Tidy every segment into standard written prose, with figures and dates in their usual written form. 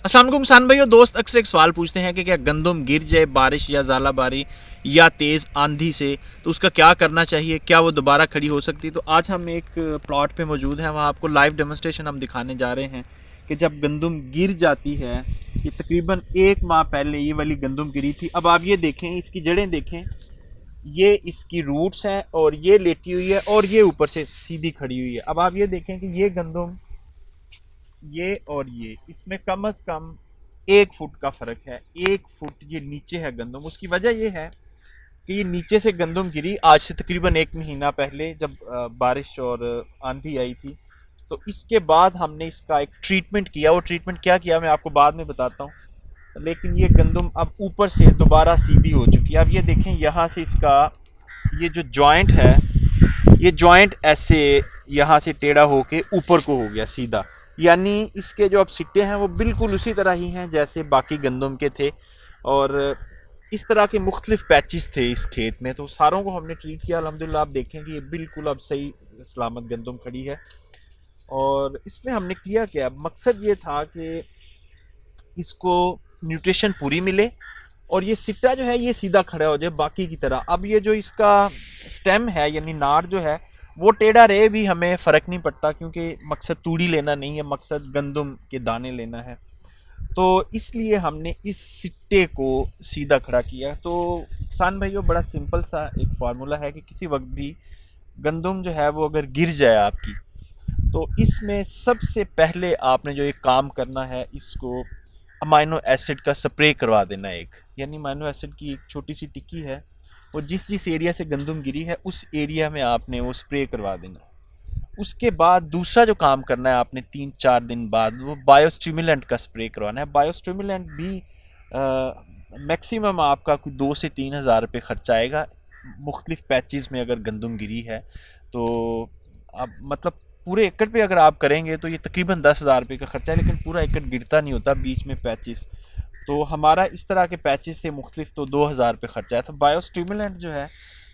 अस्सलाम वालेकुम किसान भाइयों। दोस्त अक्सर एक सवाल पूछते हैं कि क्या गंदम गिर जाए बारिश या ज़ालाबारी या तेज़ आंधी से तो उसका क्या करना चाहिए, क्या वो दोबारा खड़ी हो सकती है। तो आज हम एक प्लॉट पे मौजूद हैं, वहाँ आपको लाइव डेमोन्स्ट्रेशन हम दिखाने जा रहे हैं कि जब गंदम गिर जाती है। ये तकरीबन 1 माह पहले ये वाली गंदम गिरी थी। अब आप ये देखें, इसकी जड़ें देखें, ये इसकी रूट्स हैं और ये लेटी हुई है और ये ऊपर से सीधी खड़ी हुई है। अब आप ये देखें कि ये गंदम, ये और ये, इसमें कम से कम 1 फुट का फ़र्क है। 1 फुट ये नीचे है गंदम। उसकी वजह ये है कि ये नीचे से गंदम गिरी आज से तकरीबन 1 महीना पहले, जब बारिश और आंधी आई थी। तो इसके बाद हमने इसका एक ट्रीटमेंट किया। वो ट्रीटमेंट क्या किया मैं आपको बाद में बताता हूँ। लेकिन ये गंदम अब ऊपर से दोबारा सीधी हो चुकी है। अब ये देखें, यहाँ से इसका ये जो जॉइंट है, ये जॉइंट ऐसे यहाँ से टेढ़ा होके ऊपर को हो गया सीधा। यानी इसके जो अब सिट्टे हैं वो बिल्कुल उसी तरह ही हैं जैसे बाकी गंदम के थे। और इस तरह के मुख्तलिफ पैचेस थे इस खेत में, तो सारों को हमने ट्रीट किया। अल्हम्दुलिल्लाह आप देखें कि ये बिल्कुल अब सही सलामत गंदम खड़ी है। और इसमें हमने किया क्या, मकसद ये था कि इसको न्यूट्रिशन पूरी मिले और ये सिट्टा जो है ये सीधा खड़ा हो जाए बाकी की तरह। अब ये जो इसका स्टेम है यानी नार जो है वो टेढ़ा रहे भी हमें फ़र्क नहीं पड़ता, क्योंकि मकसद तूड़ी लेना नहीं है, मकसद गंदम के दाने लेना है। तो इसलिए हमने इस सिट्टे को सीधा खड़ा किया। तो किसान भाइयों, बड़ा सिंपल सा एक फार्मूला है कि किसी वक्त भी गंदम जो है वो अगर गिर जाए आपकी, तो इसमें सबसे पहले आपने जो एक काम करना है, इसको अमाइनो एसिड का स्प्रे करवा देना। एक यानी अमाइनो एसिड की एक छोटी सी टिक्की है, वो जिस जिस एरिया से गंदम गिरी है उस एरिया में आपने वो स्प्रे करवा देना। उसके बाद दूसरा जो काम करना है आपने 3-4 दिन बाद, वो बायोस्टिमुलेंट का स्प्रे करवाना है। बायोस्टिमुलेंट भी मैक्सिमम आपका कोई 2 से 3 हज़ार रुपये खर्चा आएगा मुख्तलिफ पैचेस में अगर गंदम गिरी है। तो अब मतलब पूरे एकड़ पे अगर आप करेंगे तो ये तकरीबन 10,000 रुपये का खर्चा है, लेकिन पूरा एकड़ गिरता नहीं होता, बीच में पैचेस। तो हमारा इस तरह के पैचेस थे मुख्तलिफ, तो 2,000 रुपये खर्चा है। तो बायोस्टिमुलेंट जो है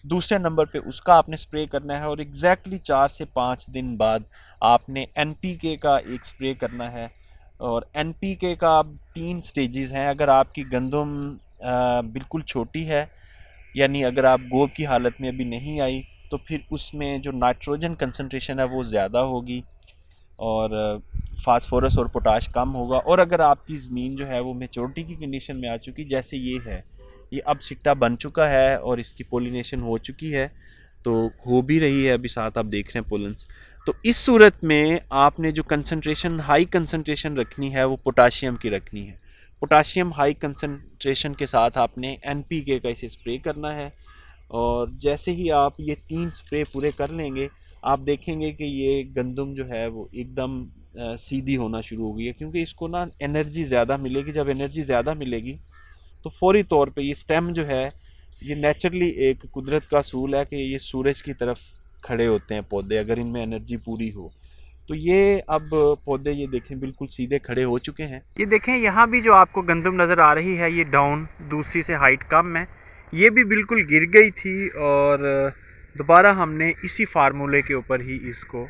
दूसरे नंबर पे उसका आपने स्प्रे करना है। और एग्जैक्टली 4 से 5 दिन बाद आपने NPK का एक स्प्रे करना है। और NPK का अब 3 स्टेजेस हैं। अगर आपकी गंदम बिल्कुल छोटी है, यानी अगर आप गोब की हालत में अभी नहीं आई, तो फिर उसमें जो नाइट्रोजन कंसनट्रेशन है वो ज़्यादा होगी और फास्फोरस और पोटाश कम होगा। और अगर आपकी ज़मीन जो है वो मेच्योरिटी की कंडीशन में आ चुकी, जैसे ये है, ये अब सिट्टा बन चुका है और इसकी पोलिनेशन हो चुकी है, तो हो भी रही है, अभी साथ आप देख रहे हैं पोलन्स। तो इस सूरत में आपने जो कंसंट्रेशन, हाई कंसंट्रेशन रखनी है वो पोटाशियम की रखनी है। पोटाशियम हाई कंसंट्रेशन के साथ आपने NPK का इसे स्प्रे करना है। और जैसे ही आप ये 3 स्प्रे पूरे कर लेंगे, आप देखेंगे कि ये गंदम जो है वो एकदम सीधी होना शुरू हो गई है, क्योंकि इसको ना एनर्जी ज़्यादा मिलेगी। जब एनर्जी ज़्यादा मिलेगी तो फौरी तौर पे ये स्टेम जो है, ये नेचुरली एक कुदरत का असूल है कि ये सूरज की तरफ खड़े होते हैं पौधे, अगर इनमें एनर्जी पूरी हो। तो ये अब पौधे ये देखें बिल्कुल सीधे खड़े हो चुके हैं। ये देखें, यहाँ भी जो आपको गंदम नज़र आ रही है ये डाउन, दूसरी से हाइट कम है, ये भी बिल्कुल गिर गई थी। और दोबारा हमने इसी फार्मूले के ऊपर ही इसको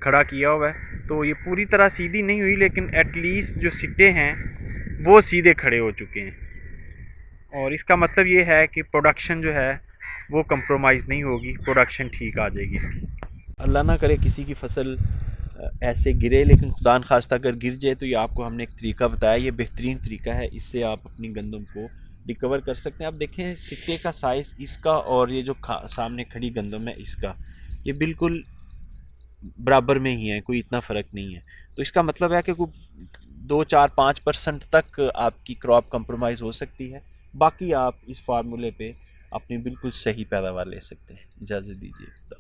खड़ा किया हुआ है। तो ये पूरी तरह सीधी नहीं हुई, लेकिन एटलीस्ट जो सिट्टे हैं वो सीधे खड़े हो चुके हैं। और इसका मतलब ये है कि प्रोडक्शन जो है वो कंप्रोमाइज़ नहीं होगी, प्रोडक्शन ठीक आ जाएगी इसकी। अल्लाह ना करे किसी की फसल ऐसे गिरे, लेकिन खुदा न खास्ता अगर गिर जाए तो ये आपको हमने एक तरीका बताया, ये बेहतरीन तरीका है, इससे आप अपनी गंदम को रिकवर कर सकते हैं। आप देखें सिक्के का साइज़ इसका और ये जो सामने खड़ी गंदम है इसका, ये बिल्कुल बराबर में ही है, कोई इतना फ़र्क नहीं है। तो इसका मतलब है कि कोई 2-4-5% तक आपकी क्रॉप कंप्रोमाइज़ हो सकती है। बाकी आप इस फार्मूले पे अपनी बिल्कुल सही पैदावार ले सकते हैं। इजाज़त दीजिए।